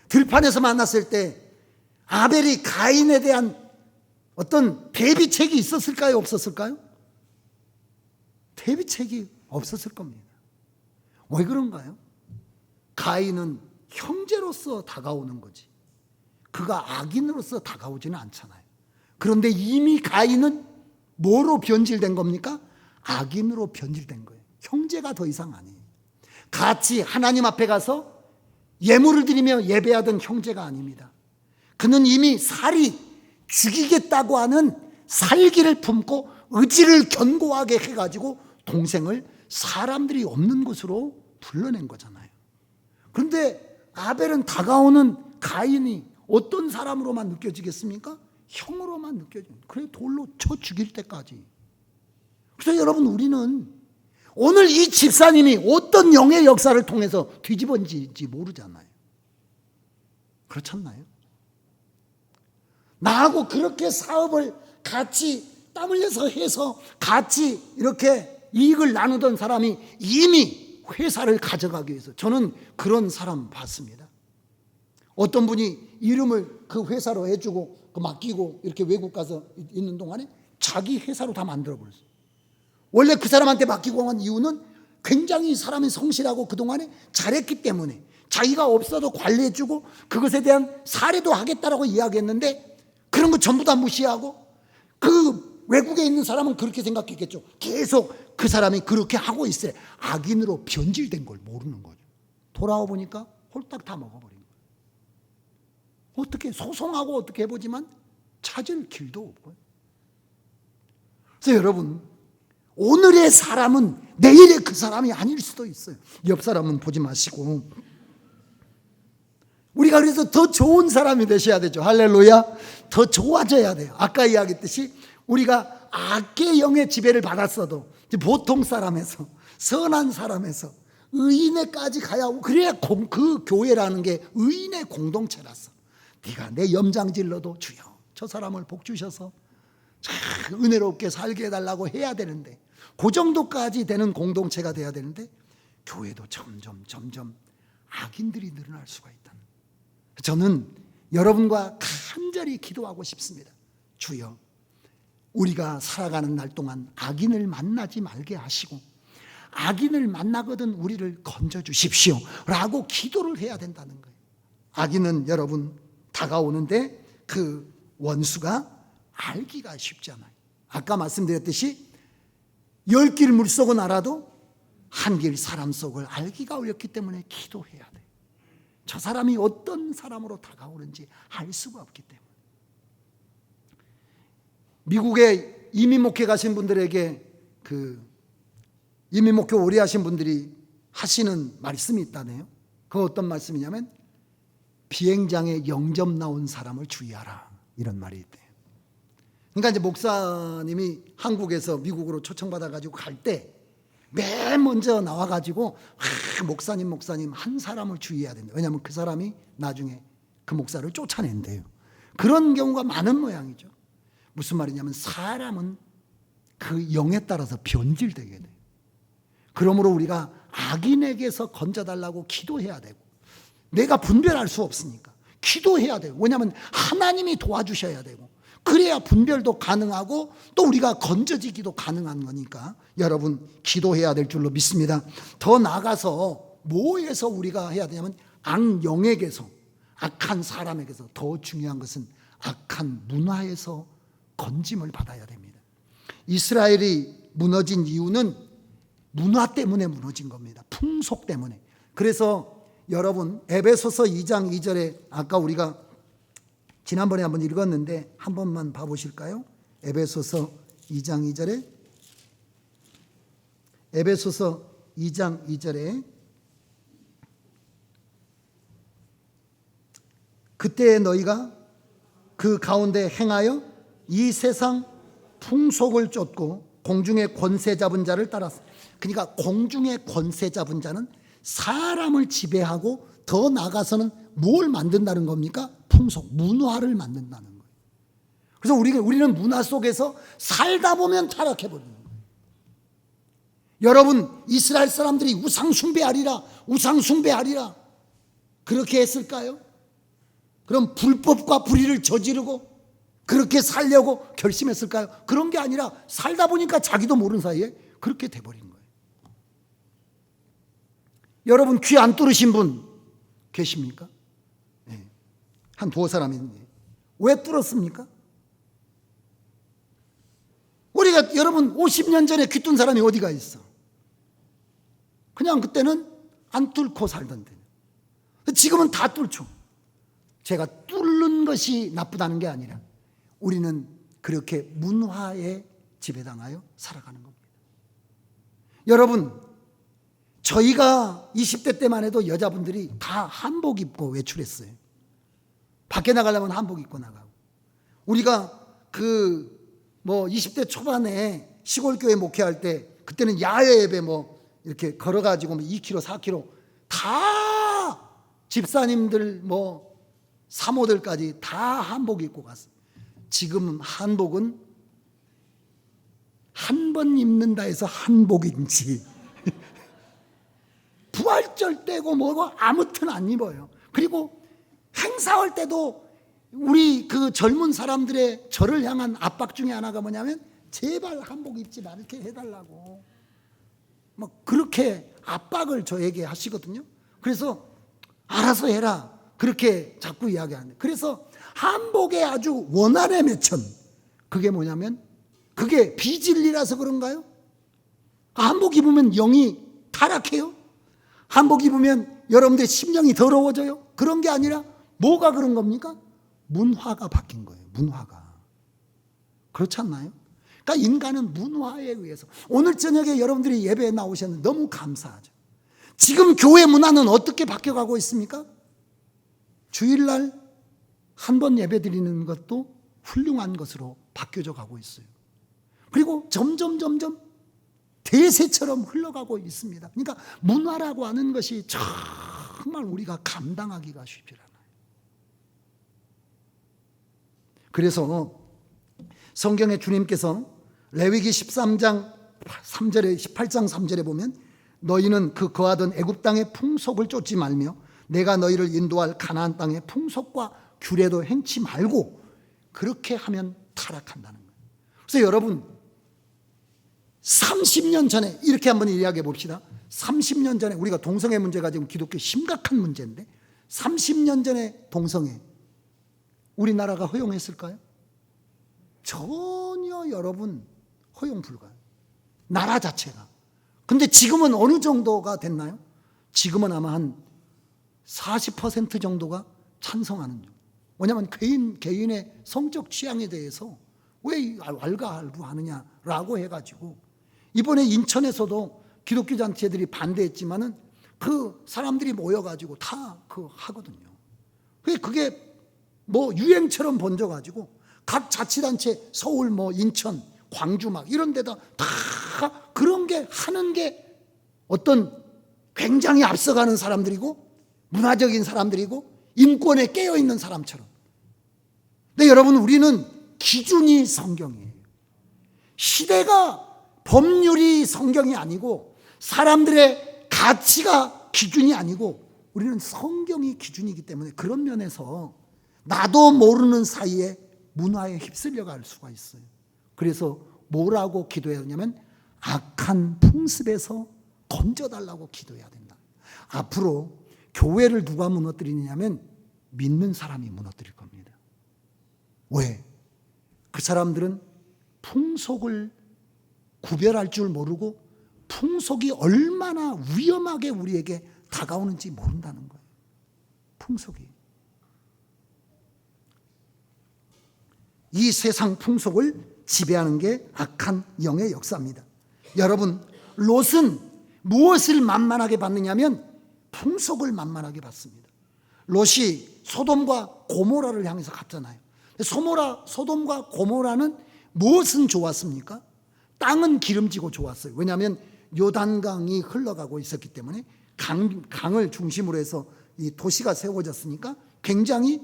들판에서 만났을 때 아벨이 가인에 대한 어떤 대비책이 있었을까요? 없었을까요? 대비책이 없었을 겁니다. 왜 그런가요? 가인은 형제로서 다가오는 거지 그가 악인으로서 다가오지는 않잖아요. 그런데 이미 가인은 뭐로 변질된 겁니까? 악인으로 변질된 거예요. 형제가 더 이상 아니에요. 같이 하나님 앞에 가서 예물을 드리며 예배하던 형제가 아닙니다. 그는 이미 살이 죽이겠다고 하는 살기를 품고 의지를 견고하게 해가지고 동생을 사람들이 없는 곳으로 불러낸 거잖아요. 그런데 아벨은 다가오는 가인이 어떤 사람으로만 느껴지겠습니까? 형으로만 느껴져요. 그래 돌로 쳐 죽일 때까지. 그래서 여러분, 우리는 오늘 이 집사님이 어떤 영의 역사를 통해서 뒤집어진지 모르잖아요. 그렇지 않나요? 나하고 그렇게 사업을 같이 땀 흘려서 해서 같이 이렇게 이익을 나누던 사람이 이미 회사를 가져가기 위해서, 저는 그런 사람 봤습니다. 어떤 분이 이름을 그 회사로 해주고 맡기고 이렇게 외국 가서 있는 동안에 자기 회사로 다 만들어버렸어요. 원래 그 사람한테 맡기고 한 이유는 굉장히 사람이 성실하고 그동안에 잘했기 때문에 자기가 없어도 관리해주고 그것에 대한 사례도 하겠다라고 이야기했는데, 그런 거 전부 다 무시하고 그 외국에 있는 사람은 그렇게 생각했겠죠. 계속 그 사람이 그렇게 하고 있어요. 악인으로 변질된 걸 모르는 거죠. 돌아와 보니까 홀딱 다 먹어버린 거예요. 어떻게 소송하고 어떻게 해보지만 찾을 길도 없고요. 그래서 여러분, 오늘의 사람은 내일의 그 사람이 아닐 수도 있어요. 옆 사람은 보지 마시고 우리가 그래서 더 좋은 사람이 되셔야 되죠. 할렐루야. 더 좋아져야 돼요. 아까 이야기했듯이 우리가 악의 영의 지배를 받았어도 보통 사람에서, 선한 사람에서 의인에까지 가야 하고, 그래야 그 교회라는 게 의인의 공동체라서 네가 내 염장질러도 주여 저 사람을 복 주셔서 은혜롭게 살게 해달라고 해야 되는데, 그 정도까지 되는 공동체가 돼야 되는데 교회도 점점 악인들이 늘어날 수가 있다. 저는 여러분과 간절히 기도하고 싶습니다. 주여, 우리가 살아가는 날 동안 악인을 만나지 말게 하시고 악인을 만나거든 우리를 건져 주십시오 라고 기도를 해야 된다는 거예요. 악인은 여러분 다가오는데 그 원수가 알기가 쉽지 않아요. 아까 말씀드렸듯이 10길 물속은 알아도 한 길 사람 속을 알기가 어렵기 때문에 기도해야 돼요. 저 사람이 어떤 사람으로 다가오는지 알 수가 없기 때문에. 미국에 이민 목회 가신 분들에게 이민 목회 오래 하신 분들이 하시는 말씀이 있다네요. 그 어떤 말씀이냐면 비행장에 영접 나온 사람을 주의하라, 이런 말이 있대요. 그러니까 이제 목사님이 한국에서 미국으로 초청받아 가지고 갈 때 맨 먼저 나와 가지고 목사님 한 사람을 주의해야 된다. 왜냐하면 그 사람이 나중에 그 목사를 쫓아낸대요. 그런 경우가 많은 모양이죠. 무슨 말이냐면 사람은 그 영에 따라서 변질되게 돼요. 그러므로 우리가 악인에게서 건져달라고 기도해야 되고, 내가 분별할 수 없으니까 기도해야 돼요. 왜냐하면 하나님이 도와주셔야 되고, 그래야 분별도 가능하고 또 우리가 건져지기도 가능한 거니까 여러분 기도해야 될 줄로 믿습니다. 더 나아가서 뭐에서 우리가 해야 되냐면 악영에게서, 악한 사람에게서, 더 중요한 것은 악한 문화에서 건짐을 받아야 됩니다. 이스라엘이 무너진 이유는 문화 때문에 무너진 겁니다. 풍속 때문에. 그래서 여러분 에베소서 2장 2절에 아까 우리가 지난번에 한번 읽었는데 한 번만 봐보실까요? 에베소서 2장 2절에, 에베소서 2장 2절에 그때 너희가 그 가운데 행하여 이 세상 풍속을 쫓고 공중의 권세 잡은 자를 따랐어. 그러니까 공중의 권세 잡은 자는 사람을 지배하고 더 나아가서는 뭘 만든다는 겁니까? 풍속, 문화를 만든다는 거예요. 그래서 우리는 문화 속에서 살다 보면 타락해버리는 거예요. 여러분, 이스라엘 사람들이 우상 숭배하리라 그렇게 했을까요? 그럼 불법과 불의를 저지르고 그렇게 살려고 결심했을까요? 그런 게 아니라 살다 보니까 자기도 모르는 사이에 그렇게 돼버린 거예요. 여러분, 귀 안 뚫으신 분 계십니까? 네. 한 두어 사람이 있는데 왜 뚫었습니까? 우리가 여러분 50년 전에 귀 뚫은 사람이 어디가 있어? 그냥 그때는 안 뚫고 살던데 지금은 다 뚫죠. 제가 뚫는 것이 나쁘다는 게 아니라 우리는 그렇게 문화에 지배당하여 살아가는 겁니다. 여러분, 저희가 20대 때만 해도 여자분들이 다 한복 입고 외출했어요. 밖에 나가려면 한복 입고 나가고. 우리가 20대 초반에 시골교회 목회할 때 그때는 야외 예배 이렇게 걸어가지고 2km, 4km 다 집사님들 사모들까지 다 한복 입고 갔어요. 지금 한복은 한 번 입는다 해서 한복인지 부활절 때고 뭐고 아무튼 안 입어요. 그리고 행사할 때도 우리 그 젊은 사람들의 저를 향한 압박 중에 하나가 뭐냐면 제발 한복 입지 말게 해달라고 그렇게 압박을 저에게 하시거든요. 그래서 알아서 해라 그렇게 자꾸 이야기하는데, 그래서 한복의 아주 원한의 매천, 그게 뭐냐면 그게 비진리라서 그런가요? 한복 입으면 영이 타락해요? 한복 입으면 여러분들의 심령이 더러워져요? 그런 게 아니라 뭐가 그런 겁니까? 문화가 바뀐 거예요. 문화가. 그렇지 않나요? 그러니까 인간은 문화에 의해서. 오늘 저녁에 여러분들이 예배에 나오셨는데 너무 감사하죠. 지금 교회 문화는 어떻게 바뀌어가고 있습니까? 주일날 한 번 예배 드리는 것도 훌륭한 것으로 바뀌어져 가고 있어요. 그리고 점점 대세처럼 흘러가고 있습니다. 그러니까 문화라고 하는 것이 정말 우리가 감당하기가 쉽지 않아요. 그래서 성경에 주님께서 레위기 13장 3절에 18장 3절에 보면 너희는 그 거하던 애굽 땅의 풍속을 쫓지 말며 내가 너희를 인도할 가나안 땅의 풍속과 규례도 행치 말고 그렇게 하면 타락한다는 거예요. 그래서 여러분 30년 전에 이렇게 한번 이야기해 봅시다. 30년 전에 우리가 동성애 문제가 지금 기독교 심각한 문제인데 30년 전에 동성애 우리나라가 허용했을까요? 전혀 여러분 허용 불가요. 나라 자체가. 근데 지금은 어느 정도가 됐나요? 지금은 아마 한 40% 정도가 찬성하는 중. 왜냐하면 개인의 성적 취향에 대해서 왜 왈가왈부하느냐라고 해가지고 이번에 인천에서도 기독교 단체들이 반대했지만은 그 사람들이 모여가지고 다 하거든요. 그게 뭐 유행처럼 번져가지고 각 자치단체 서울 인천 광주 이런 데다 다 그런 게 하는 게 어떤 굉장히 앞서가는 사람들이고 문화적인 사람들이고 인권에 깨어있는 사람처럼. 근데 여러분 우리는 기준이 성경이에요. 시대가 법률이 성경이 아니고 사람들의 가치가 기준이 아니고 우리는 성경이 기준이기 때문에 그런 면에서 나도 모르는 사이에 문화에 휩쓸려 갈 수가 있어요. 그래서 뭐라고 기도해야 하냐면 악한 풍습에서 건져달라고 기도해야 된다. 앞으로 교회를 누가 무너뜨리냐면 믿는 사람이 무너뜨릴 겁니다. 왜? 그 사람들은 풍속을 구별할 줄 모르고 풍속이 얼마나 위험하게 우리에게 다가오는지 모른다는 거예요. 풍속이. 이 세상 풍속을 지배하는 게 악한 영의 역사입니다. 여러분, 롯은 무엇을 만만하게 봤느냐면 풍속을 만만하게 봤습니다. 롯이 소돔과 고모라를 향해서 갔잖아요. 소돔과 고모라는 무엇은 좋았습니까? 땅은 기름지고 좋았어요. 왜냐하면 요단강이 흘러가고 있었기 때문에 강을 중심으로 해서 이 도시가 세워졌으니까 굉장히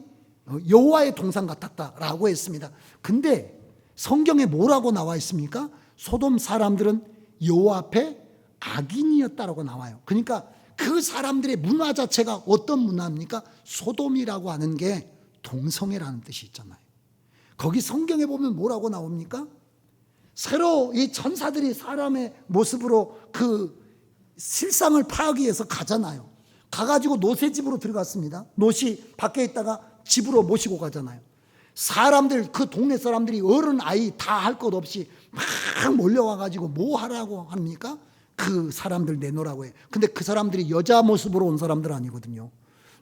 여호와의 동산 같았다라고 했습니다. 근데 성경에 뭐라고 나와 있습니까? 소돔 사람들은 여호와 앞에 악인이었다라고 나와요. 그러니까 그 사람들의 문화 자체가 어떤 문화입니까? 소돔이라고 하는 게 동성애라는 뜻이 있잖아요. 거기 성경에 보면 뭐라고 나옵니까? 새로 이 천사들이 사람의 모습으로 그 실상을 파악하기 위해서 가잖아요. 가가지고 롯의 집으로 들어갔습니다. 롯이 밖에 있다가 집으로 모시고 가잖아요. 사람들, 그 동네 사람들이 어른 아이 다 할 것 없이 막 몰려와가지고 뭐 하라고 합니까? 그 사람들 내놓으라고 해. 근데 그 사람들이 여자 모습으로 온 사람들 아니거든요.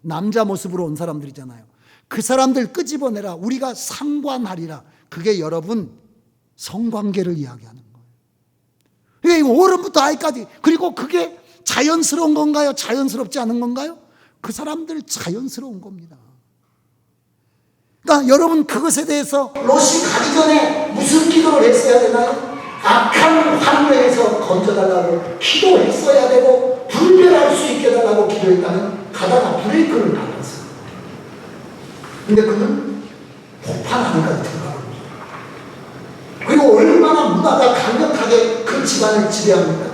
남자 모습으로 온 사람들이잖아요. 그 사람들 끄집어내라. 우리가 상관하리라. 그게 여러분 성관계를 이야기하는 거예요. 어른부터 아이까지. 그리고 그게 자연스러운 건가요? 자연스럽지 않은 건가요? 그 사람들 자연스러운 겁니다. 그러니까 여러분 그것에 대해서 롯이 가기 전에 무슨 기도를 했어야 되나요? 악한 환경에서 건져달라고 기도했어야 되고 분별할 수 있게 해달라고 기도했다면 가다가 브레이크를 밟았어요. 근데 그는 폭탄 안까지 들어가고 그리고 얼마나 문화가 강력하게 그 집안을 지배합니까?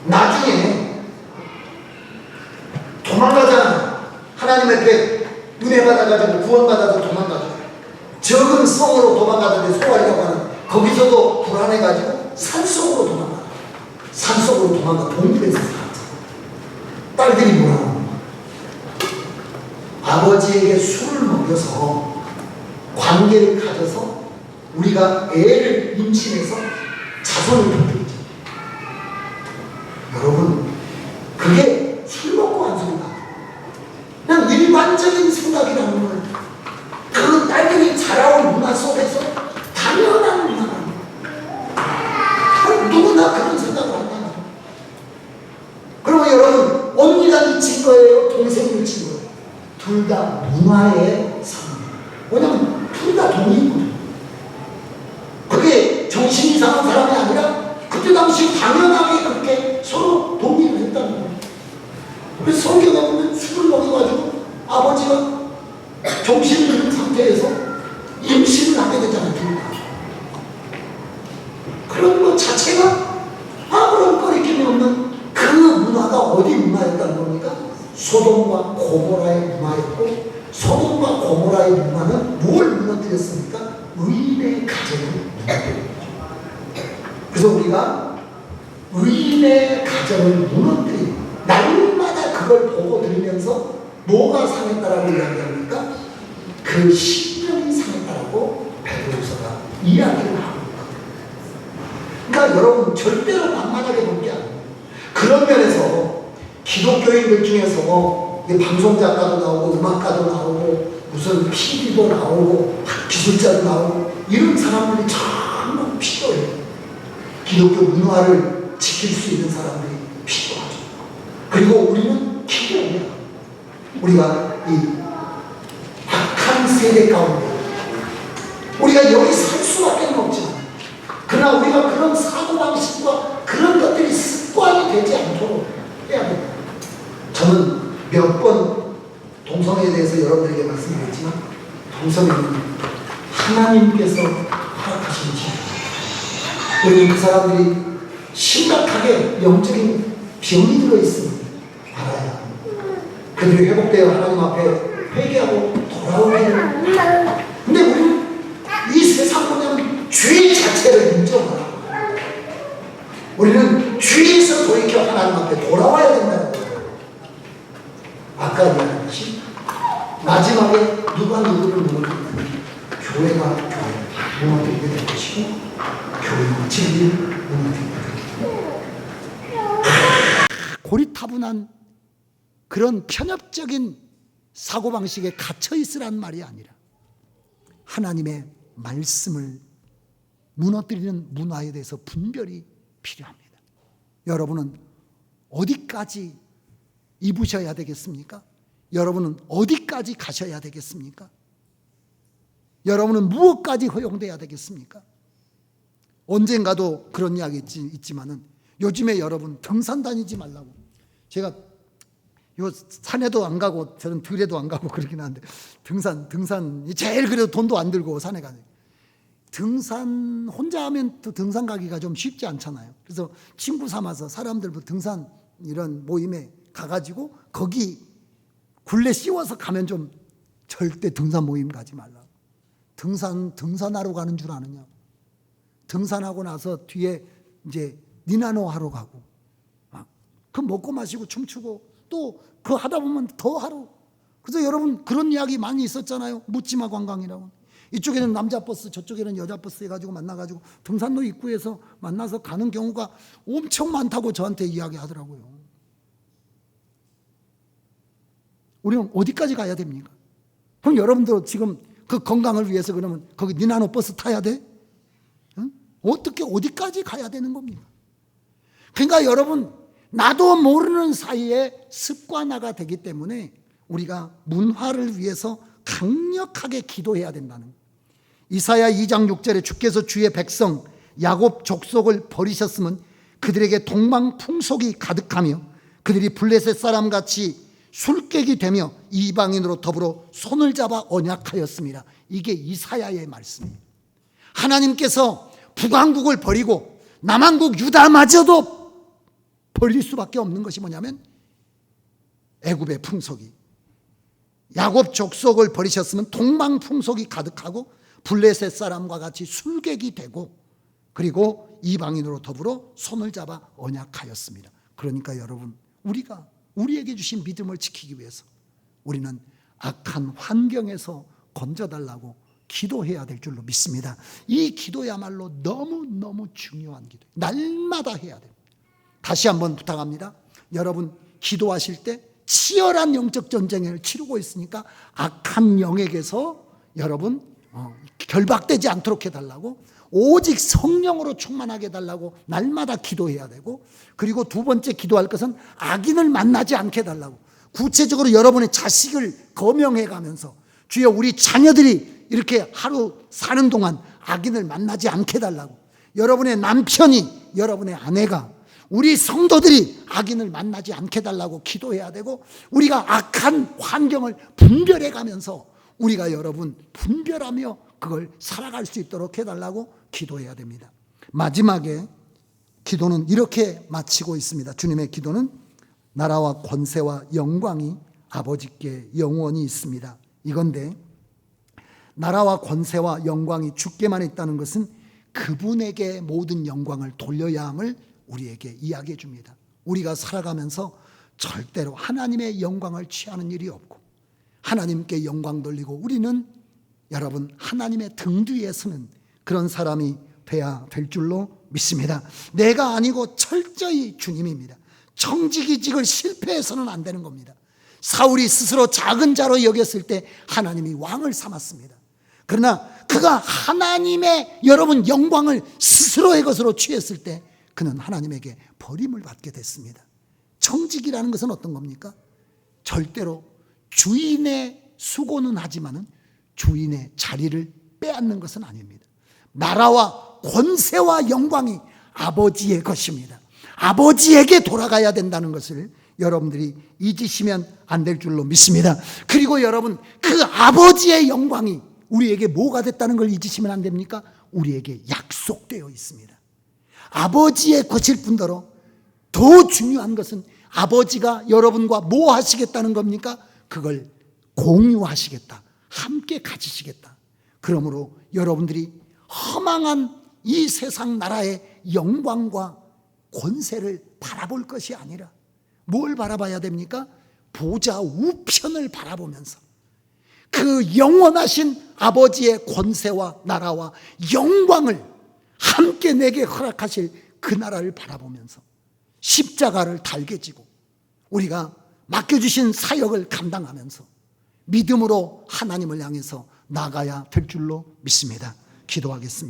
나중에 도망가잖아. 하나님 앞에 은혜 받아가지고 구원받아서 도망가죠. 적은 성으로 도망가는데 소화하려고 하는 거기서도 불안해가지고 산속으로 도망가. 산속으로 도망가. 동굴에서 살았죠. 딸들이 뭐라고? 아버지에게 술을 먹여서 관계를 가져서 우리가 애를 임신해서 자손을 받겠죠. 술 먹고 한 소리가 그냥 일반적인 생각이라는 걸 그 딸들이 자라온 문화 속에서 당연한 문화라는 거예요. 누구나 그런 생각을 한다는 거예요. 그러면 여러분 언니가 미친 거예요? 동생이 미친 거예요? 둘 다 문화의 상황이에요. 왜냐하면 둘 다 동의거든요. 그게 정신이 이상한 사람이 아니라 그때 당시 당연하게 그렇게 서로 동의를 했다는 거예요. 그래서 성경에 보면 술을 먹여가지고 아버지가 정신을 잃은 상태에서 임신을 하게 되잖아요. 둘 다. 그런 것 자체가 아무런 거리낌이 없는 그 문화가 어디 문화였다는 겁니까? 소돔과 고모라의 문화였고, 소돔과 고모라의 문화는 뭘 무너뜨렸습니까? 의인의 가정을 무너뜨렸죠. 그래서 우리가 의인의 가정을 무너뜨린 날마다 그걸 보고 들으면서 뭐가 상했다라고 이야기합니까? 그 신령이 상했다라고 베드로서가 이야기를 하고 있거든요. 그러니까 여러분 절대로 만만하게 볼 게 아니에요. 그런 면에서 기독교인들 중에서 방송작가도 나오고 음악가도 나오고 무슨 PD도 나오고 기술자도 나오고 이런 사람들이 정말 필요해요. 기독교 문화를 지킬 수 있는 사람들이 필요하죠. 그리고 우리는 기도해요. 우리가 이 악한 세대 가운데 우리가 여기 살 수밖에 없지만 그러나 우리가 그런 사고방식과 그런 것들이 습관이 되지 않도록 해야 됩니다. 저는 몇 번 동성애에 대해서 여러분들에게 말씀드렸지만 동성애는 하나님께서 허락하신 죄. 우리 그 사람들이 심각하게 영적인 병이 들어있음을 알아야 합니다. 그들이 회복되어 하나님 앞에 회개하고 돌아오기를. 근데 우리는 이 세상 보면 죄 자체를 인정하라고 합니다. 우리는 죄에서 돌이켜 하나님 앞에 돌아와야 된다는 거예요. 아까 이야기했듯이 마지막에 누가 누구를 무너뜨리면 교회가 교회를 무너뜨리게 될 것이고 교회는 진리를 무너뜨리게 될 것입니다. 고리타분한 그런 편협적인 사고방식에 갇혀 있으란 말이 아니라 하나님의 말씀을 무너뜨리는 문화에 대해서 분별이 필요합니다. 여러분은 어디까지 입으셔야 되겠습니까? 여러분은 어디까지 가셔야 되겠습니까? 여러분은 무엇까지 허용돼야 되겠습니까? 언젠가도 그런 이야기 있지만은 요즘에 여러분 등산 다니지 말라고. 제가 요 산에도 안 가고 저는 들에도 안 가고 그러긴 한데 등산이 제일 그래도 돈도 안 들고 산에 가는. 등산 혼자 하면 또 등산 가기가 좀 쉽지 않잖아요. 그래서 친구 삼아서 사람들 등산 이런 모임에 가가지고 거기 굴레 씌워서 가면 좀 절대 등산 모임 가지 말라고. 등산하러 가는 줄 아느냐. 등산하고 나서 뒤에 이제 니나노 하러 가고 그 먹고 마시고 춤추고 또 그거 하다 보면 더 하러. 그래서 여러분 그런 이야기 많이 있었잖아요. 묻지마 관광이라고. 이쪽에는 남자 버스 저쪽에는 여자 버스 해가지고 만나가지고 등산로 입구에서 만나서 가는 경우가 엄청 많다고 저한테 이야기하더라고요. 우리는 어디까지 가야 됩니까? 그럼 여러분도 지금 그 건강을 위해서 그러면 거기 니나노 버스 타야 돼? 응? 어떻게 어디까지 가야 되는 겁니까? 그러니까 여러분 나도 모르는 사이에 습관화가 되기 때문에 우리가 문화를 위해서 강력하게 기도해야 된다는 거예요. 이사야 2장 6절에 주께서 주의 백성 야곱 족속을 버리셨으면 그들에게 동방풍속이 가득하며 그들이 블레셋 사람같이 술객이 되며 이방인으로 더불어 손을 잡아 언약하였습니다. 이게 이사야의 말씀이에요. 하나님께서 북왕국을 버리고 남왕국 유다마저도 버릴 수밖에 없는 것이 뭐냐면 애굽의 풍속이 야곱 족속을 버리셨으면 동방풍속이 가득하고 블레셋 사람과 같이 술객이 되고 그리고 이방인으로 더불어 손을 잡아 언약하였습니다. 그러니까 여러분 우리가 우리에게 주신 믿음을 지키기 위해서 우리는 악한 환경에서 건져달라고 기도해야 될 줄로 믿습니다. 이 기도야말로 너무너무 중요한 기도. 날마다 해야 됩니다. 다시 한번 부탁합니다. 여러분 기도하실 때 치열한 영적 전쟁을 치르고 있으니까 악한 영에게서 여러분 결박되지 않도록 해달라고, 오직 성령으로 충만하게 해달라고 날마다 기도해야 되고, 그리고 두 번째 기도할 것은 악인을 만나지 않게 해달라고, 구체적으로 여러분의 자식을 거명해 가면서 주여 우리 자녀들이 이렇게 하루 사는 동안 악인을 만나지 않게 해달라고, 여러분의 남편이, 여러분의 아내가, 우리 성도들이 악인을 만나지 않게 해달라고 기도해야 되고, 우리가 악한 환경을 분별해 가면서 우리가 여러분 분별하며 그걸 살아갈 수 있도록 해달라고 기도해야 됩니다. 마지막에 기도는 이렇게 마치고 있습니다. 주님의 기도는 나라와 권세와 영광이 아버지께 영원히 있습니다. 이건데, 나라와 권세와 영광이 주께만 있다는 것은 그분에게 모든 영광을 돌려야 함을 우리에게 이야기해 줍니다. 우리가 살아가면서 절대로 하나님의 영광을 취하는 일이 없고, 하나님께 영광 돌리고, 우리는 여러분 하나님의 등 뒤에 서는 그런 사람이 돼야 될 줄로 믿습니다. 내가 아니고 철저히 주님입니다. 청지기직을 실패해서는 안 되는 겁니다. 사울이 스스로 작은 자로 여겼을 때 하나님이 왕을 삼았습니다. 그러나 그가 하나님의 여러분 영광을 스스로의 것으로 취했을 때 그는 하나님에게 버림을 받게 됐습니다. 청지기라는 것은 어떤 겁니까? 절대로 주인의 수고는 하지만은 주인의 자리를 빼앗는 것은 아닙니다. 나라와 권세와 영광이 아버지의 것입니다. 아버지에게 돌아가야 된다는 것을 여러분들이 잊으시면 안 될 줄로 믿습니다. 그리고 여러분, 그 아버지의 영광이 우리에게 뭐가 됐다는 걸 잊으시면 안 됩니까? 우리에게 약속되어 있습니다. 아버지의 것일 뿐더러 더 중요한 것은 아버지가 여러분과 뭐 하시겠다는 겁니까? 그걸 공유하시겠다, 함께 가지시겠다. 그러므로 여러분들이 허망한 이 세상 나라의 영광과 권세를 바라볼 것이 아니라 뭘 바라봐야 됩니까? 보좌 우편을 바라보면서 그 영원하신 아버지의 권세와 나라와 영광을 함께 내게 허락하실 그 나라를 바라보면서 십자가를 달게 지고 우리가 맡겨주신 사역을 감당하면서 믿음으로 하나님을 향해서 나가야 될 줄로 믿습니다. 기도하겠습니다.